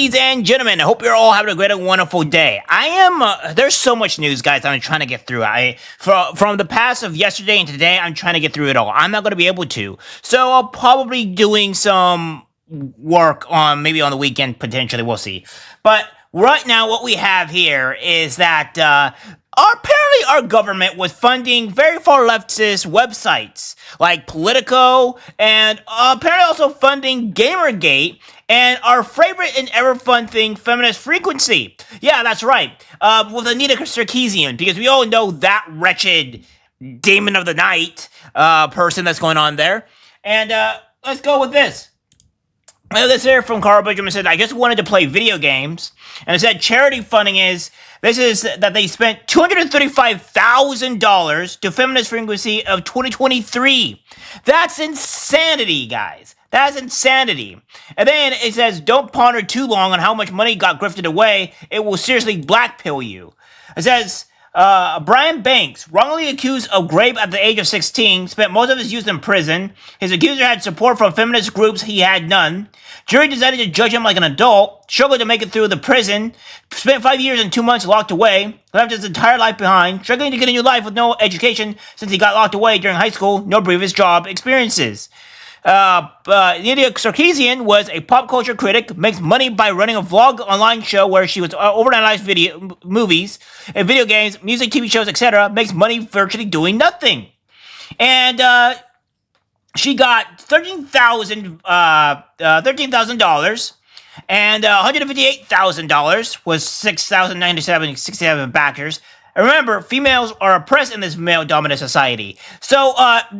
ladies and gentlemen. I hope you're all having a great and wonderful day. There's so much news, guys, I'm trying to get through. From the past of yesterday and today, I'm trying to get through it all. I'm not going to be able to. So I'll probably be doing some work maybe on the weekend, potentially. We'll see. But right now, what we have here is that apparently our government was funding very far leftist websites like Politico, and apparently also funding Gamergate, and our favorite and ever fun thing, Feminist Frequency. Yeah, that's right. With Anita Sarkeesian, because we all know that wretched demon of the night person that's going on there. And let's go with this. This here from Carl Benjamin said, I just wanted to play video games. And it said charity funding is that they spent $235,000 to Feminist Frequency of 2023. That's insanity, guys. That's insanity. And then it says, don't ponder too long on how much money got grifted away. It will seriously blackpill you. It says, Brian Banks, wrongly accused of rape at the age of 16, spent most of his youth in prison. His accuser had support from feminist groups. He had none. Jury decided to judge him like an adult, struggled to make it through the prison, spent 5 years and 2 months locked away, left his entire life behind, struggling to get a new life with no education since he got locked away during high school, no previous job experiences. Anita Sarkeesian was a pop culture critic, makes money by running a vlog online show where she was overanalyzed movies, and video games, music, TV shows, etc. Makes money virtually doing nothing. And she got $13,000, and $158,000 was 6,067 backers. And remember, females are oppressed in this male-dominant society. So,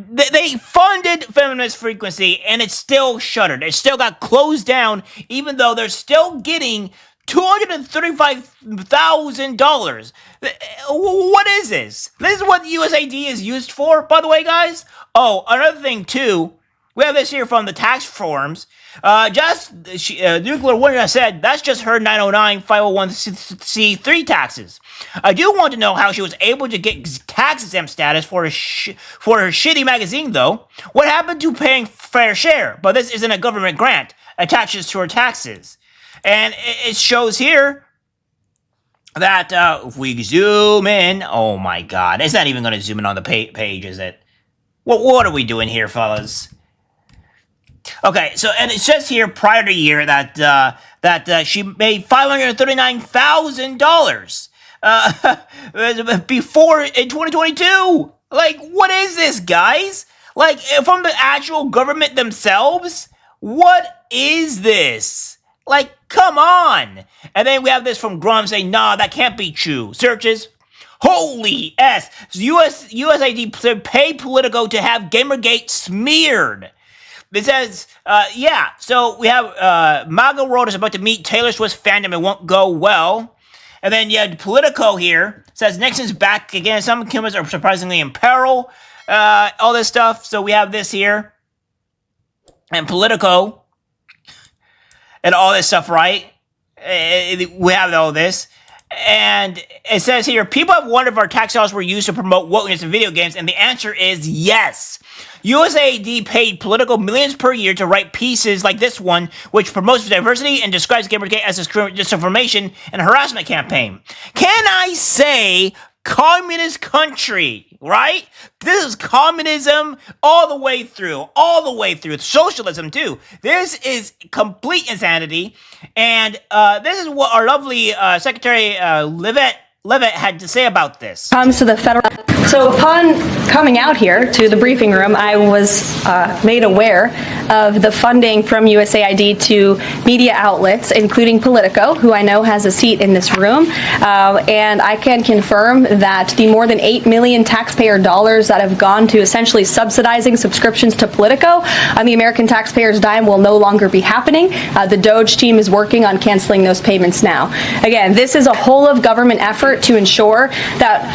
they funded Feminist Frequency, and it's still shuttered. It still got closed down, even though they're still getting $235,000. What is this? This is what USAID is used for, by the way, guys. Oh, another thing, too. We have this here from the tax forms. Nuclear Warrior said that's just her 909 501c3 taxes. I do want to know how she was able to get tax exempt status for her shitty magazine, though. What happened to paying fair share? But this isn't a government grant. Attaches to her taxes. And it shows here that if we zoom in, oh my god, it's not even going to zoom in on the page, is it? What are we doing here, fellas? Okay, so, and it says here prior to the year that she made $539,000 before in 2022. Like, what is this, guys? Like, from the actual government themselves? What is this? Like, come on. And then we have this from Grum saying, nah, that can't be true. Searches. Holy S. USAID paid Politico to have Gamergate smeared. It says, so we have MAGA World is about to meet Taylor Swift's fandom. It won't go well. And then you have Politico here. Says Nixon's back again. Some humans are surprisingly in peril. All this stuff. So we have this here. And Politico. And all this stuff, right? We have all this. And it says here, people have wondered if our tax dollars were used to promote wokeness in video games, and the answer is yes. USAID paid Politico millions per year to write pieces like this one, which promotes diversity and describes Gamergate as a disinformation and harassment campaign. Can I say communist country, right? This is communism all the way through. Socialism, too. This is complete insanity. And this is what our lovely Secretary Levitt had to say about this. Comes to the federal. So upon coming out here to the briefing room, I was made aware of the funding from USAID to media outlets, including Politico, who I know has a seat in this room. And I can confirm that the more than $8 million taxpayer dollars that have gone to essentially subsidizing subscriptions to Politico on the American taxpayers' dime will no longer be happening. The DOJ team is working on canceling those payments now. Again, this is a whole of government effort to ensure that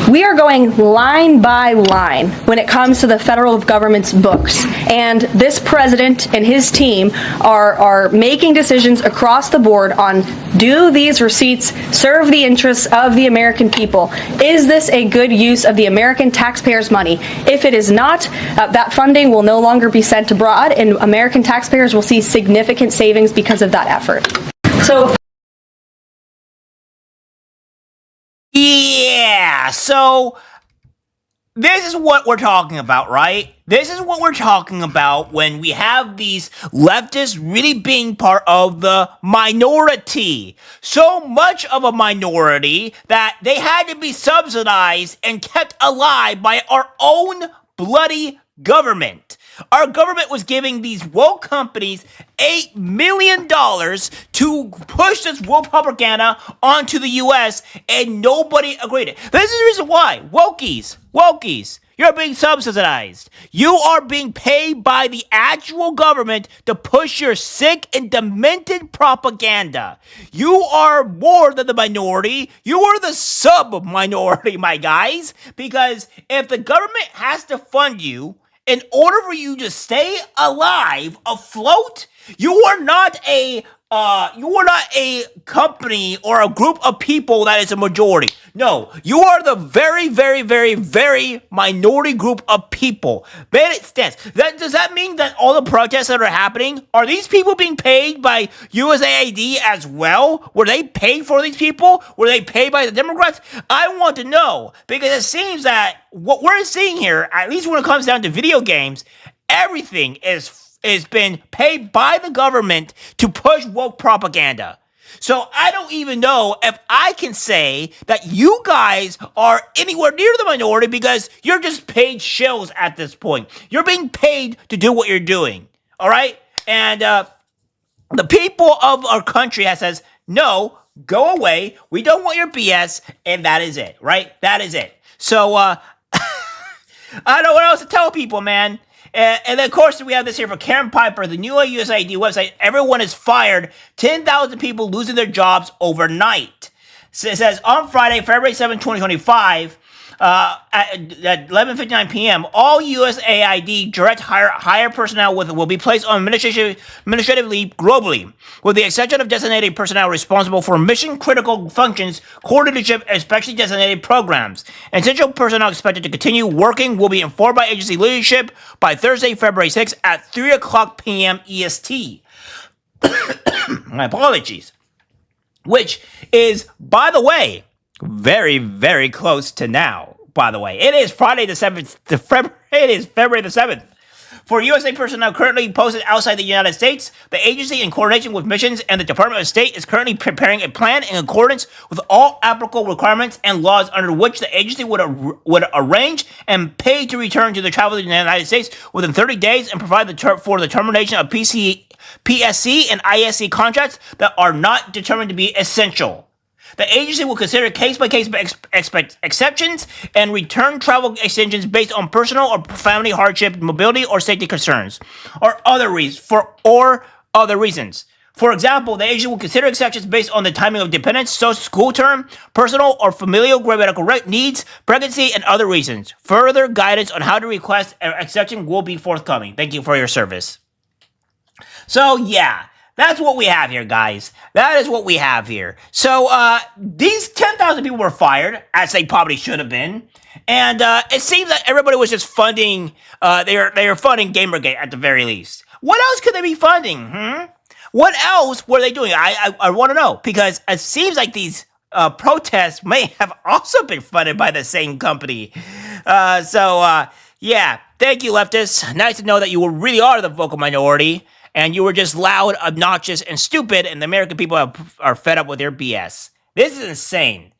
we are going line by line when it comes to the federal government's books. And this president and his team are making decisions across the board on, do these receipts serve the interests of the American people? Is this a good use of the American taxpayers' money? If it is not, that funding will no longer be sent abroad, and American taxpayers will see significant savings because of that effort. So Yeah, so this is what we're talking about, right? This is what we're talking about when we have these leftists really being part of the minority. So much of a minority that they had to be subsidized and kept alive by our own bloody government. Our government was giving these woke companies $8 million to push this woke propaganda onto the US, and nobody agreed. This is the reason why. Wokies, you're being subsidized. You are being paid by the actual government to push your sick and demented propaganda. You are more than the minority. You are the sub-minority, my guys. Because if the government has to fund you, in order for you to stay alive, afloat, you are not a company or a group of people that is a majority. No, you are the very, very, very, very minority group of people. Man, it stands. Does that mean that all the protests that are happening, are these people being paid by USAID as well? Were they paid for these people? Were they paid by the Democrats? I want to know, because it seems that what we're seeing here, at least when it comes down to video games, everything is been paid by the government to push woke propaganda. So I don't even know if I can say that you guys are anywhere near the minority, because you're just paid shills at this point. You're being paid to do what you're doing. All right? And the people of our country has says, no, go away. We don't want your BS. And that is it, right? That is it. So I don't know what else to tell people, man. And then, of course, we have this here for Karen Piper, the new USAID website. Everyone is fired. 10,000 people losing their jobs overnight. So it says, on Friday, February 7, 2025, at 11:59 p.m., all USAID direct hire personnel will be placed on administrative leave globally, with the exception of designated personnel responsible for mission-critical functions, core leadership, and specially designated programs. Essential personnel expected to continue working will be informed by agency leadership by Thursday, February 6th at 3 o'clock p.m. EST. My apologies. Which is, by the way, very, very close to now, by the way. It is Friday the 7th. It is February the 7th. For USA personnel currently posted outside the United States, the agency, in coordination with missions and the Department of State, is currently preparing a plan in accordance with all applicable requirements and laws under which the agency would arrange and pay to return to the travel to the United States within 30 days and provide for the termination of PSC and ISC contracts that are not determined to be essential. The agency will consider case-by-case exceptions and return travel extensions based on personal or family hardship, mobility, or safety concerns, or other reasons. For example, the agency will consider exceptions based on the timing of dependence, school term, personal or familial medical needs, pregnancy, and other reasons. Further guidance on how to request an exception will be forthcoming. Thank you for your service. So, yeah. That's what we have here, guys. That is what we have here. So, these 10,000 people were fired, as they probably should have been. And it seems that everybody was just funding, they were funding Gamergate at the very least. What else could they be funding, What else were they doing? I want to know, because it seems like these protests may have also been funded by the same company. Yeah, thank you, leftists. Nice to know that you really are the vocal minority. And you were just loud, obnoxious, and stupid, and the American people are fed up with your BS. This is insane.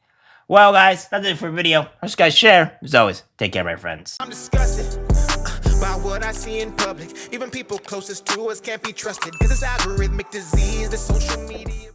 Well, guys, that's it for the video. Just guys share. As always, take care, my friends. I'm disgusted by what I see in public. Even people closest to us can't be trusted. This is algorithmic disease, the social media.